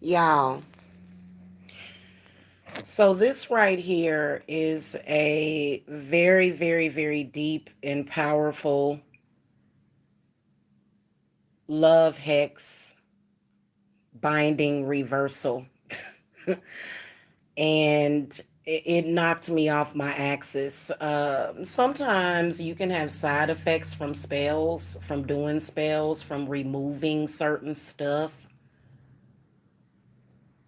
Y'all, so this right here is a very, very, very deep and powerful love hex binding reversal. And it knocked me off my axis. Sometimes you can have side effects from spells, from doing spells, from removing certain stuff.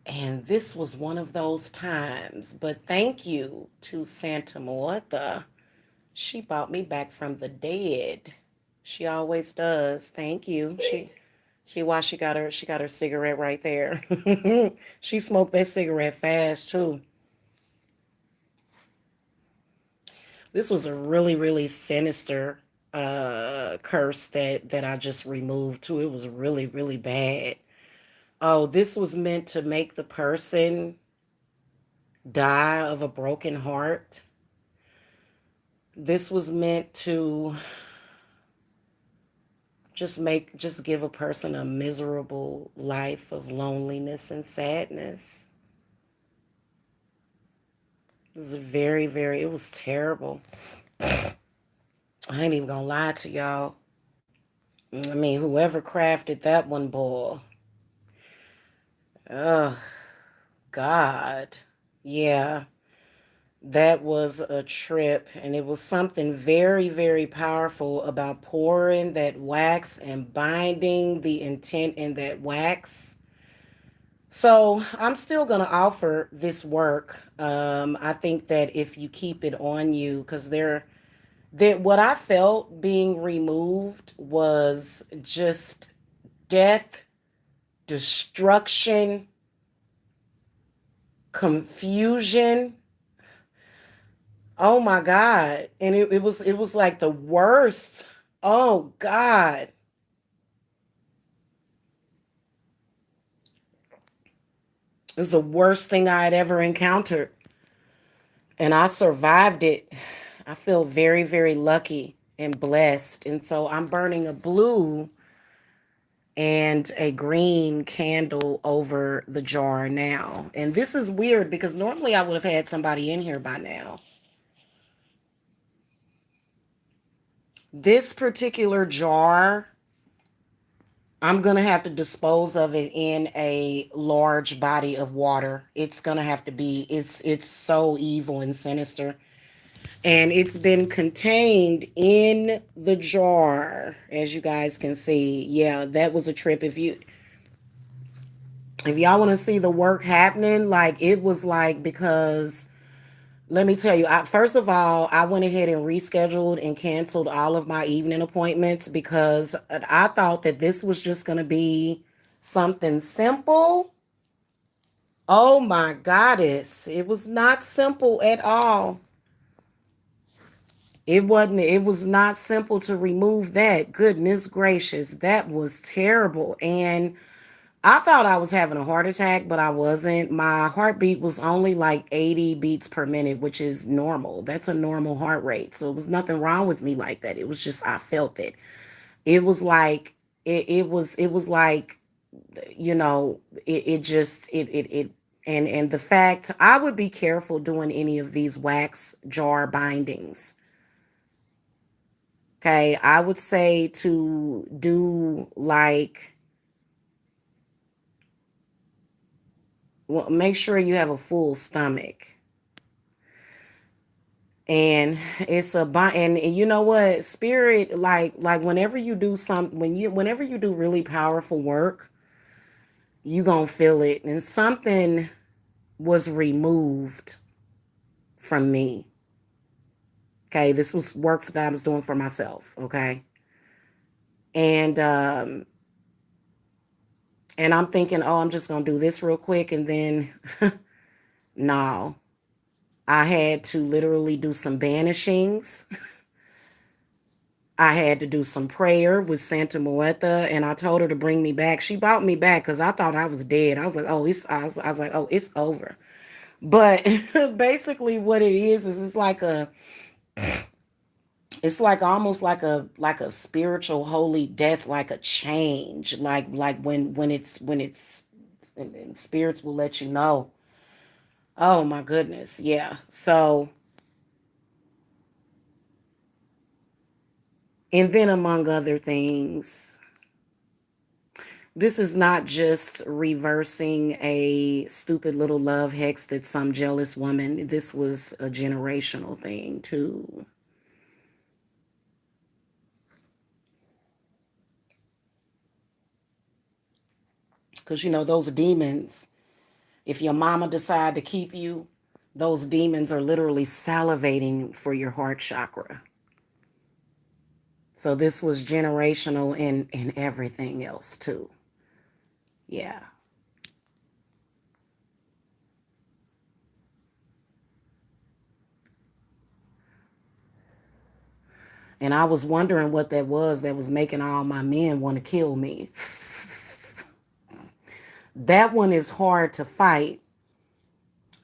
And this was one of those times. But thank you to Santa Muerta. She brought me back from the dead. She always does. Thank you. She see why she got her cigarette right there. She smoked that cigarette fast too. This was a really, really sinister curse that I just removed too. It was really, really bad. Oh, this was meant to make the person die of a broken heart. This was meant to just give a person a miserable life of loneliness and sadness. It was very, very, it was terrible. I ain't even gonna lie to y'all. I mean, whoever crafted that one, boy. Oh, God. Yeah, that was a trip. And it was something very, very powerful about pouring that wax and binding the intent in that wax. So I'm still going to offer this work. I think that if you keep it on you, because that what I felt being removed was just death, destruction, confusion. Oh my God. And it was like the worst. Oh God. It was the worst thing I had ever encountered. And I survived it. I feel very, very lucky and blessed. And so I'm burning a blue and a green candle over the jar now. And this is weird because normally I would have had somebody in here by now. This particular jar, I'm going to have to dispose of it in a large body of water. It's going to have to be it's so evil and sinister. And it's been contained in the jar as you guys can see. Yeah, that was a trip. If y'all want to see the work happening, like it was like because let me tell you, first of all, I went ahead and rescheduled and canceled all of my evening appointments because I thought that this was just going to be something simple. Oh my goddess. It was not simple at all. It was not simple to remove that. Goodness gracious. That was terrible. And I thought I was having a heart attack, but I wasn't. My heartbeat was only like 80 beats per minute, which is normal. That's a normal heart rate. So it was nothing wrong with me like that. It was just I felt it. It was like it was like it just it and the fact I would be careful doing any of these wax jar bindings. Okay, I would say to do like well, make sure you have a full stomach. And it's a and you know what spirit like whenever you do something whenever you do really powerful work you gonna feel it and something was removed from me. Okay, this was work that I was doing for myself. Okay, and I'm thinking, oh, I'm just gonna do this real quick and then no, I had to literally do some banishings. I had to do some prayer with Santa Muerta, and I told her to bring me back. She brought me back because I thought I was dead. I was like, oh, I was like, oh, it's over. But basically, what it is it's like almost like a spiritual holy death, like a change, like when it's and spirits will let you know. Oh my goodness. Yeah. So, and then among other things, this is not just reversing a stupid little love hex that some jealous woman, this was a generational thing too. Because, those demons, if your mama decide to keep you, those demons are literally salivating for your heart chakra. So this was generational in everything else too. Yeah. And I was wondering what that was making all my men want to kill me. That one is hard to fight.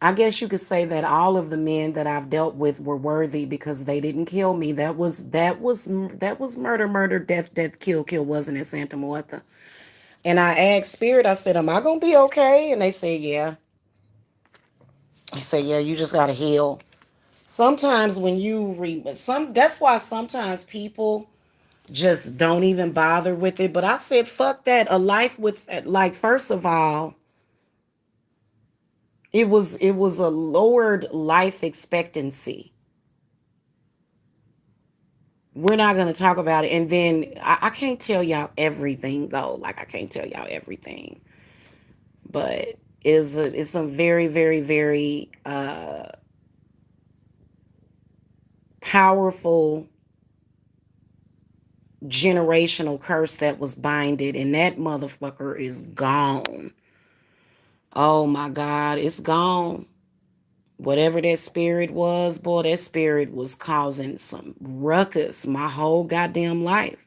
I guess you could say that all of the men that I've dealt with were worthy because they didn't kill me. That was murder, murder, death, death, kill, kill, wasn't it, Santa Muerta? And I asked Spirit, I said, "Am I gonna be okay?" And they said, "Yeah." I said, "Yeah, you just gotta heal." Sometimes when you read that's why sometimes people just don't even bother with it. But I said, fuck that. A life with, like, first of all, it was a lowered life expectancy. We're not gonna talk about it. And then I can't tell y'all everything though. Like, I can't tell y'all everything. But it's a very, very, very powerful generational curse that was binded, and that motherfucker is gone. Oh my God, it's gone. Whatever that spirit was, boy, that spirit was causing some ruckus my whole goddamn life.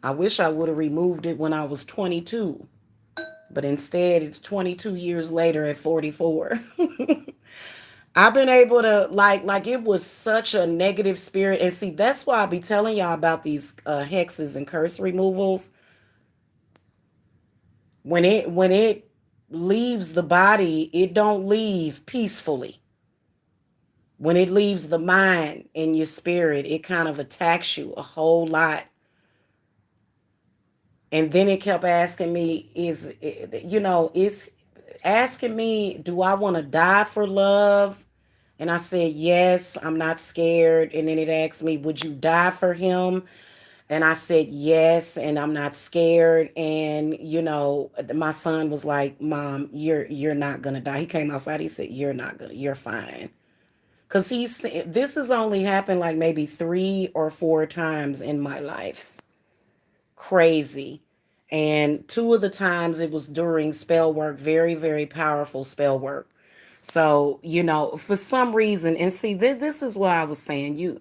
I wish I would have removed it when I was 22, but instead it's 22 years later at 44. I've been able to, like it was such a negative spirit. And see, that's why I be telling y'all about these hexes and curse removals. When it leaves the body, it don't leave peacefully. When it leaves the mind and your spirit, it kind of attacks you a whole lot. And then it kept asking me, is asking me, do I want to die for love? And I said, yes, I'm not scared. And then it asked me, would you die for him? And I said, yes, and I'm not scared. And, my son was like, Mom, you're not gonna die. He came outside, he said, you're fine. Cause this has only happened like maybe 3 or 4 times in my life. Crazy. And 2 of the times it was during spell work, very, very powerful spell work. So, for some reason, and see, this is why I was saying, you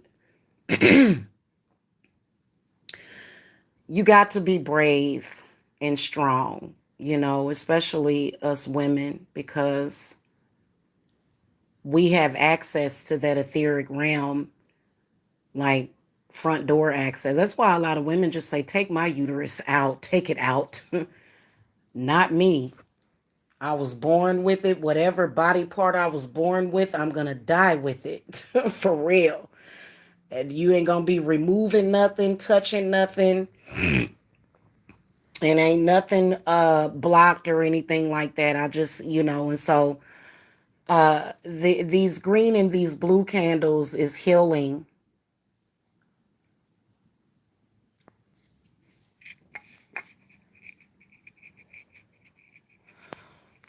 got to be brave and strong, especially us women, because we have access to that etheric realm, like front door access. That's why a lot of women just say, take my uterus out, take it out. Not me. I was born with it. Whatever body part I was born with, I'm going to die with it. For real. And you ain't going to be removing nothing, touching nothing. And ain't nothing blocked or anything like that. I just, and so these green and these blue candles is healing.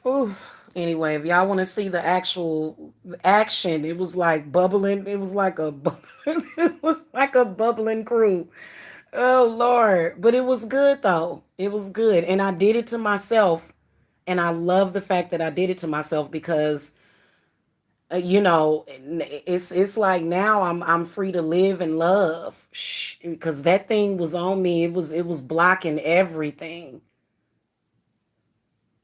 Ooh. Anyway, if y'all want to see the actual action, it was like bubbling. It was like a it was like a bubbling crew. Oh Lord, but it was good though. It was good, and I did it to myself, and I love the fact that I did it to myself because it's like now I'm free to live and love. Shh, because that thing was on me. It was blocking everything.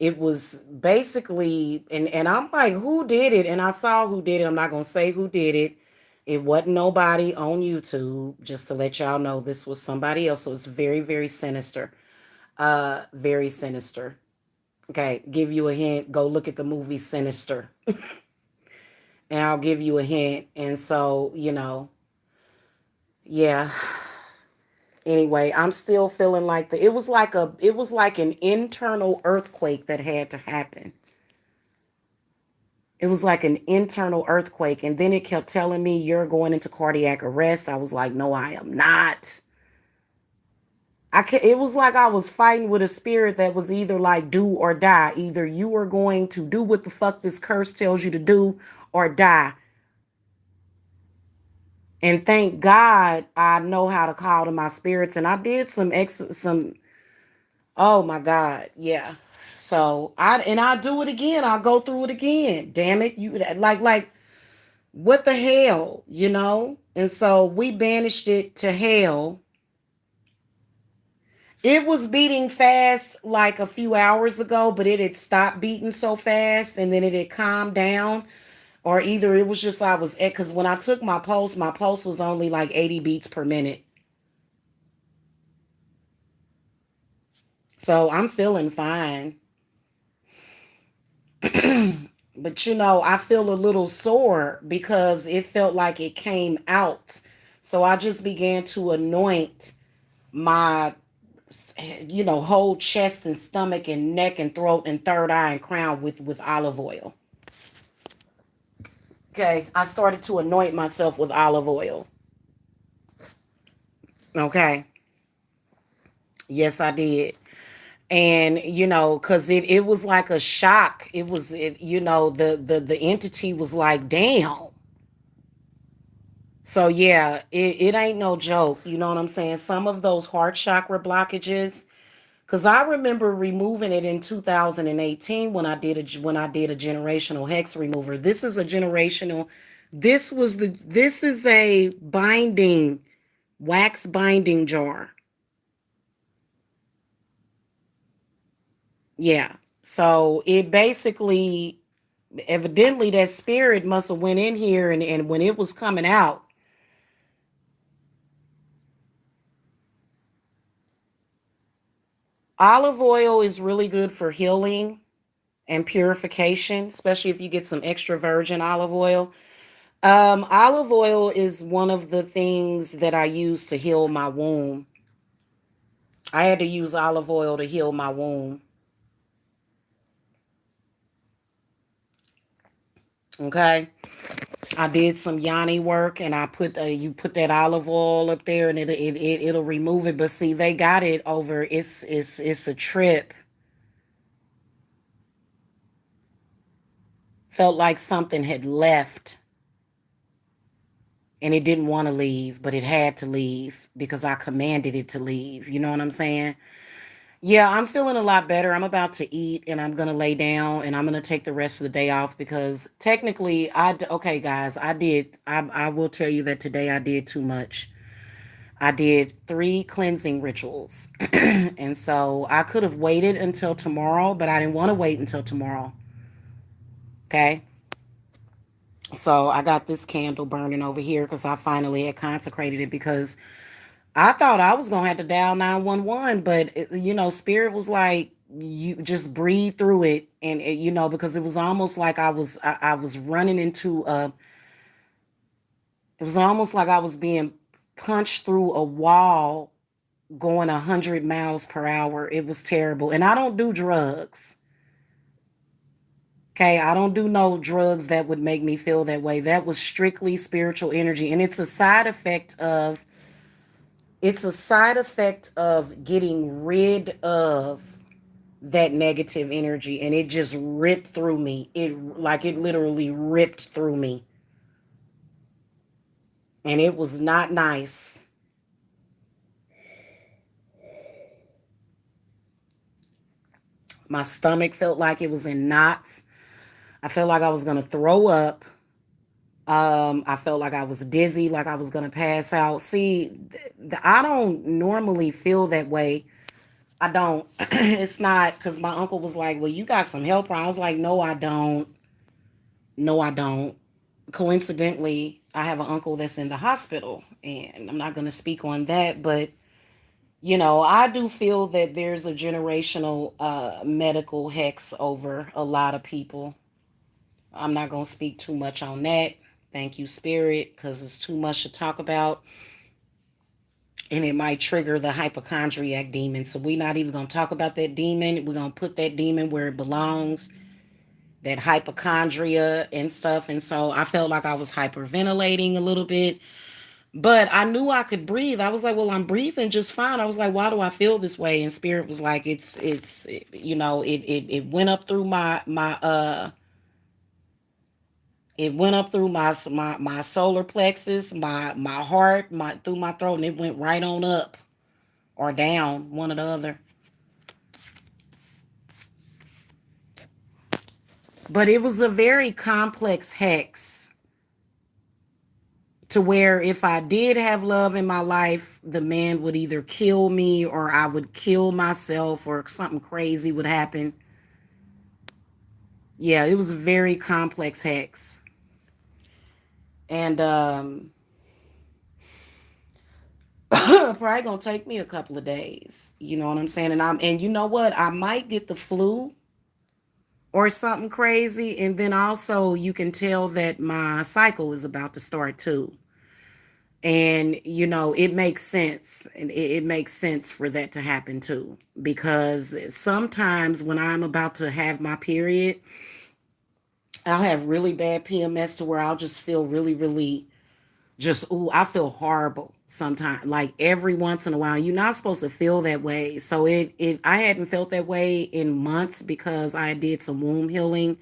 It was basically, and I'm like, who did it? And I saw who did it. I'm not gonna say who did it. It wasn't nobody on YouTube, just to let y'all know this was somebody else. So it's very, very sinister. Very sinister. Okay, give you a hint. Go look at the movie Sinister. And I'll give you a hint. And so, yeah. Anyway, I'm still feeling like it was like an internal earthquake that had to happen. It was like an internal earthquake, and then it kept telling me you're going into cardiac arrest. I was like, no, I am not. It was like I was fighting with a spirit that was either like do or die. Either you are going to do what the fuck this curse tells you to do or die. And thank God I know how to call to my spirits, and I did some. Oh my God, yeah. So I do it again. I'll go through it again. Damn it, you like what the hell? And so we banished it to hell. It was beating fast like a few hours ago, but it had stopped beating so fast, and then it had calmed down. Or either it was just I was at, because when I took my pulse was only like 80 beats per minute. So I'm feeling fine. But I feel a little sore because it felt like it came out. So I just began to anoint my whole chest and stomach and neck and throat and third eye and crown with olive oil. Okay, I started to anoint myself with olive oil. Okay. Yes, I did. And because it was like a shock. The entity was like, damn. So yeah, it ain't no joke. You know what I'm saying? Some of those heart chakra blockages, because I remember removing it in 2018 when I did a generational hex remover. This is a generational. This is a binding wax binding jar. Yeah. So it basically, evidently, that spirit must have went in here, and when it was coming out, olive oil is really good for healing and purification, especially if you get some extra virgin olive oil. Olive oil is one of the things that I use to heal my womb. I had to use olive oil to heal my womb. Okay. I did some yoni work, and I put you put that olive oil up there, and it'll remove it. But see, they got it over. It's a trip. Felt like something had left, and it didn't want to leave, but it had to leave because I commanded it to leave. You know what I'm saying? Yeah, I'm feeling a lot better. I'm about to eat, and I'm gonna lay down, and I'm gonna take the rest of the day off because technically, okay, guys, I did. I will tell you that today I did too much. I did 3 cleansing rituals. And so I could have waited until tomorrow, but I didn't want to wait until tomorrow. Okay. So I got this candle burning over here because I finally had consecrated it because I thought I was going to have to dial 911, but Spirit was like, you just breathe through it. And, because it was almost like I was running into it was almost like I was being punched through a wall going 100 miles per hour. It was terrible. And I don't do drugs. Okay, I don't do no drugs that would make me feel that way. That was strictly spiritual energy, and it's a side effect of getting rid of that negative energy, and it just ripped through me. It literally ripped through me. And it was not nice. My stomach felt like it was in knots. I felt like I was going to throw up. I felt like I was dizzy, like I was going to pass out. See, I don't normally feel that way. I don't. It's not because my uncle was like, well, you got some help. I was like, no, I don't. No, I don't. Coincidentally, I have an uncle that's in the hospital, and I'm not going to speak on that, but I do feel that there's a generational medical hex over a lot of people. I'm not going to speak too much on that. Thank you, Spirit, because it's too much to talk about. And it might trigger the hypochondriac demon. So we're not even going to talk about that demon. We're going to put that demon where it belongs, that hypochondria and stuff. And so I felt like I was hyperventilating a little bit. But I knew I could breathe. I was like, well, I'm breathing just fine. I was like, why do I feel this way? And Spirit was like, it went up through it went up through my solar plexus, my heart, through my throat, and it went right on up or down, one or the other. But it was a very complex hex, to where if I did have love in my life, the man would either kill me or I would kill myself or something crazy would happen. Yeah, it was a very complex hex. And probably gonna take me a couple of days. You know what I'm saying? And you know what? I might get the flu or something crazy. And then also you can tell that my cycle is about to start too. And it makes sense, and it makes sense for that to happen too, because sometimes when I'm about to have my period, I'll have really bad PMS to where I'll just feel really, really, just, ooh, I feel horrible sometimes, like every once in a while. You're not supposed to feel that way. So I hadn't felt that way in months because I did some womb healing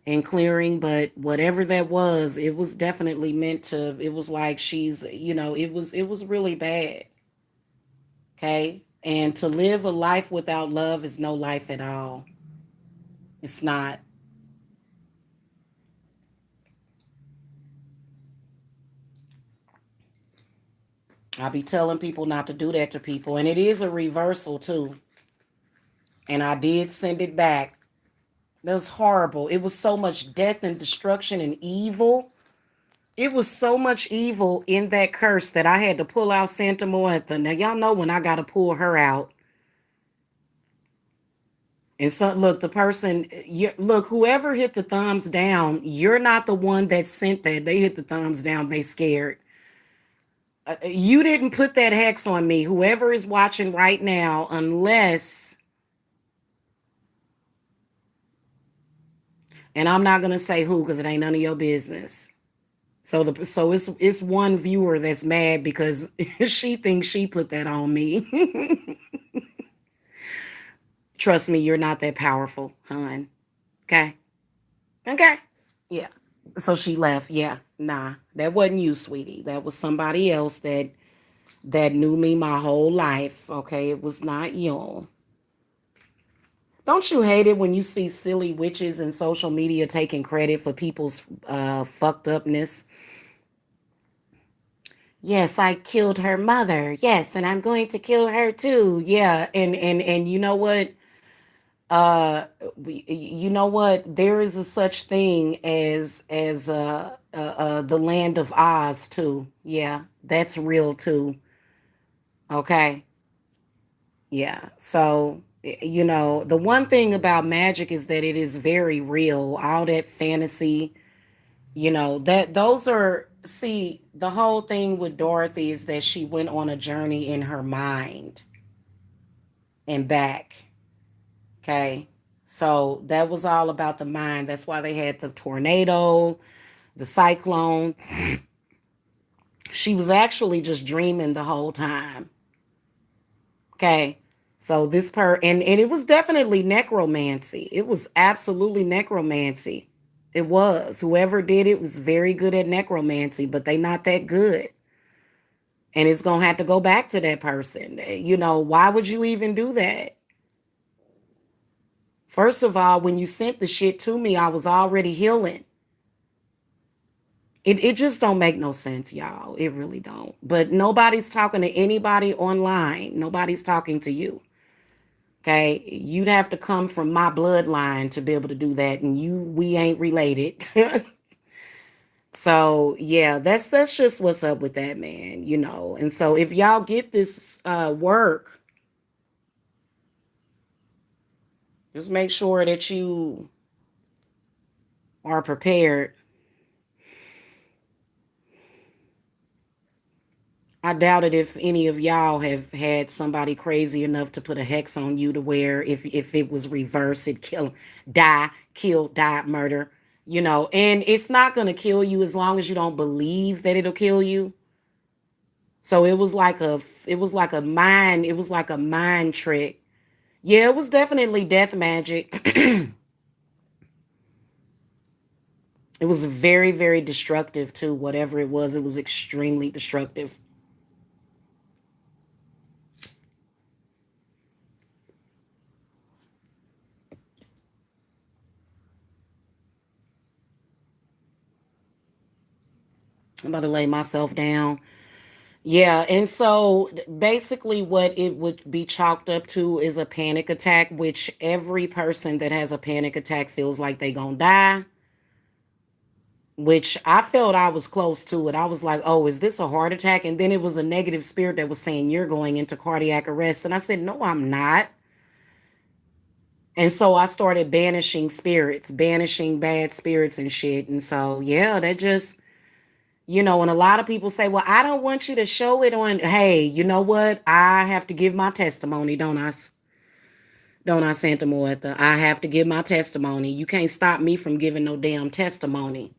and clearing. But whatever that was, it was definitely meant to, it was like it was really bad. Okay. And to live a life without love is no life at all. It's not. I'll be telling people not to do that to people. And it is a reversal too. And I did send it back. That was horrible. It was so much death and destruction and evil. It was so much evil in that curse that I had to pull out Santa Muerta. Now, y'all know when I got to pull her out. And so, look, look, whoever hit the thumbs down, you're not the one that sent that. They hit the thumbs down. They scared. You didn't put that hex on me. Whoever is watching right now, unless, and I'm not going to say who because it ain't none of your business. So it's one viewer that's mad because she thinks she put that on me. Trust me, you're not that powerful, hon. Okay? Okay? Yeah. So she left. Yeah. Nah, that wasn't you, sweetie. That was somebody else that knew me my whole life. Okay? It was not you. Don't you hate it when you see silly witches in social media taking credit for people's fucked upness? Yes, I killed her mother. Yes, and I'm going to kill her too. Yeah, and you know what? You know what? There is a such thing as the land of Oz too. Yeah, that's real too. Okay. Yeah. So the one thing about magic is that it is very real. All that fantasy, that those are, see, the whole thing with Dorothy is that she went on a journey in her mind and back. Okay. So that was all about the mind. That's why they had the tornado, the cyclone. She was actually just dreaming the whole time. Okay. So and it was definitely necromancy. It was absolutely necromancy. It was. Whoever did it was very good at necromancy, but they not that good. And it's gonna have to go back to that person. Why would you even do that? First of all, when you sent the shit to me, I was already healing. It just don't make no sense, y'all. It really don't. But nobody's talking to anybody online. Nobody's talking to you. Okay, you'd have to come from my bloodline to be able to do that, and we ain't related. So yeah, that's just what's up with that, man, you know. And so if y'all get this work, just make sure that you are prepared. I doubt it if any of y'all have had somebody crazy enough to put a hex on you to where if it was reversed, it die, murder, you know. And it's not gonna kill you as long as you don't believe that it'll kill you. So it was like a mind trick. Yeah, it was definitely death magic. It was very, very destructive too. Whatever it was extremely destructive. I'm about to lay myself down. Yeah, and so basically what it would be chalked up to is a panic attack, which every person that has a panic attack feels like they gonna die, which I felt I was close to it. I was like, oh, is this a heart attack? And then it was a negative spirit that was saying, you're going into cardiac arrest. And I said, no, I'm not. And so I started banishing spirits, banishing bad spirits and shit. And so, yeah, that just, you know, and a lot of people say, well, I don't want you to show it on. Hey, you know what? I have to give my testimony, don't I? Don't I, Santa Muerta? I have to give my testimony. You can't stop me from giving no damn testimony.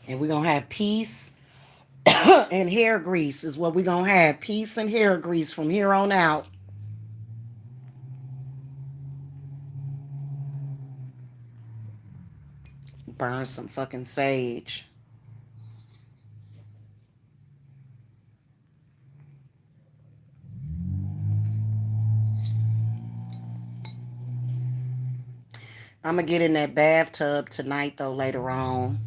And we're going to have peace and hair grease is what we're going to have. Peace and hair grease from here on out. Burn some fucking sage. I'm going to get in that bathtub tonight, though, later on.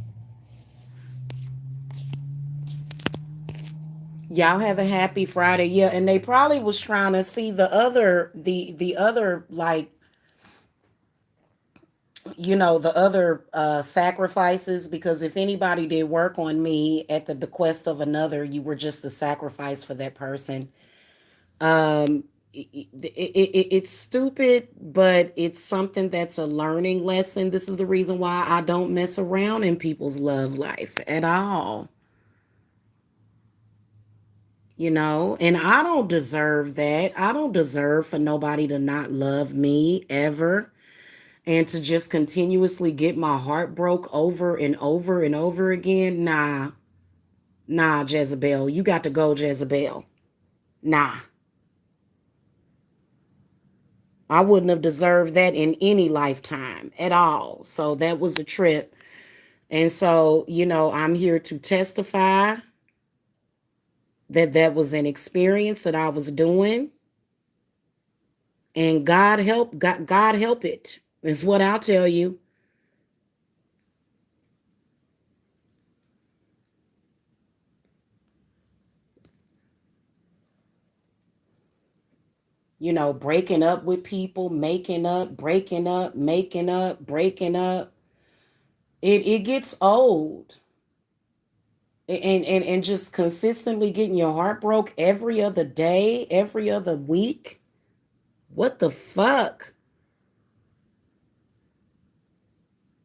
Y'all have a happy Friday. Yeah, and they probably was trying to see the other like, you know, the other sacrifices, because if anybody did work on me at the bequest of another, you were just the sacrifice for that person. um it's stupid, but it's something that's a learning lesson. This is the reason why I don't mess around in people's love life at all, you know. And I don't deserve that. I don't deserve for nobody to not love me ever, and to just continuously get my heart broke over and over and over again. Nah, Jezebel, you got to go, Jezebel. Nah, I wouldn't have deserved that in any lifetime at all. So that was a trip. And so, you know, I'm here to testify that that was an experience that I was doing. And God help it, is what I'll tell you. You know, breaking up with people, making up, breaking up, making up, breaking up. It gets old. And just consistently getting your heart broke every other day, every other week. What the fuck?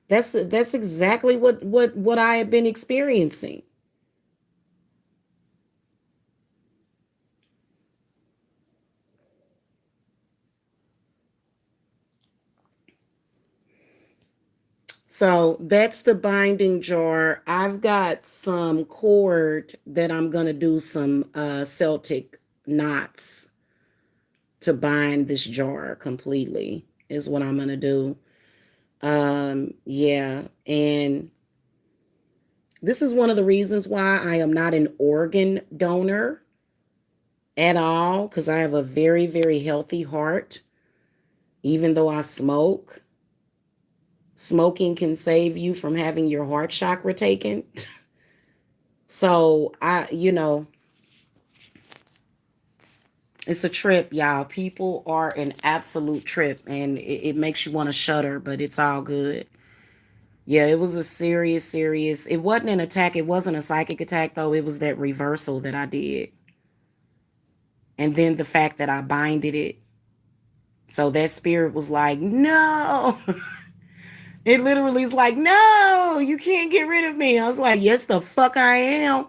That's exactly what I have been experiencing. So that's the binding jar. I've got some cord that I'm gonna do some Celtic knots to bind this jar completely, is what I'm gonna do. Yeah, and this is one of the reasons why I am not an organ donor at all, because I have a very, very healthy heart. Even though I smoke, smoking can save you from having your heart chakra taken. So I, you know, It's a trip, y'all. People are an absolute trip, and it makes you want to shudder, but it's all good. Yeah, it was a serious, serious. It wasn't an attack. It wasn't a psychic attack, though. It was that reversal that I did. And then the fact that I binded it. So that spirit was like, no. It literally is like, no, you can't get rid of me. I was like, yes, the fuck I am.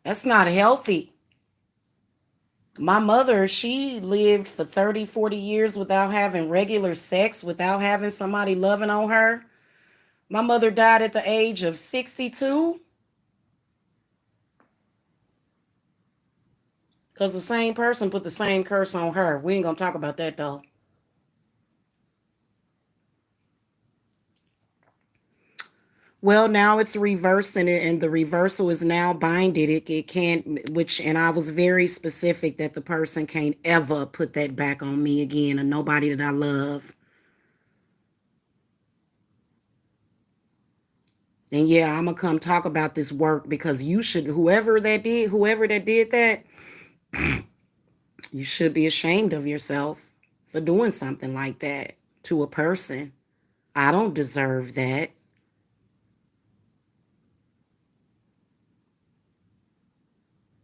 That's not healthy. My mother, she lived for 30, 40 years without having regular sex, without having somebody loving on her. My mother died at the age of 62 because the same person put the same curse on her. We ain't going to talk about that though. Well, now it's reversed and the reversal is now binded. It can't, which, and I was very specific that the person can't ever put that back on me again or nobody that I love. And yeah, I'm gonna come talk about this work because you should, whoever that did that, you should be ashamed of yourself for doing something like that to a person. I don't deserve that.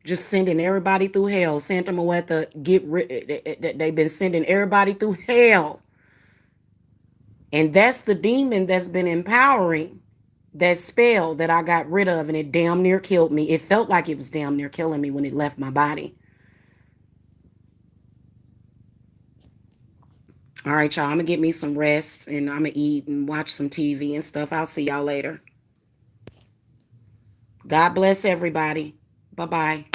Just sending everybody through hell. Santa Muerta, get rid. They've been sending everybody through hell, and that's the demon that's been empowering that spell that I got rid of, and it damn near killed me. It felt like it was damn near killing me when it left my body. All right, y'all. I'm gonna get me some rest, and I'm gonna eat and watch some TV and stuff. I'll see y'all later. God bless everybody. Bye bye.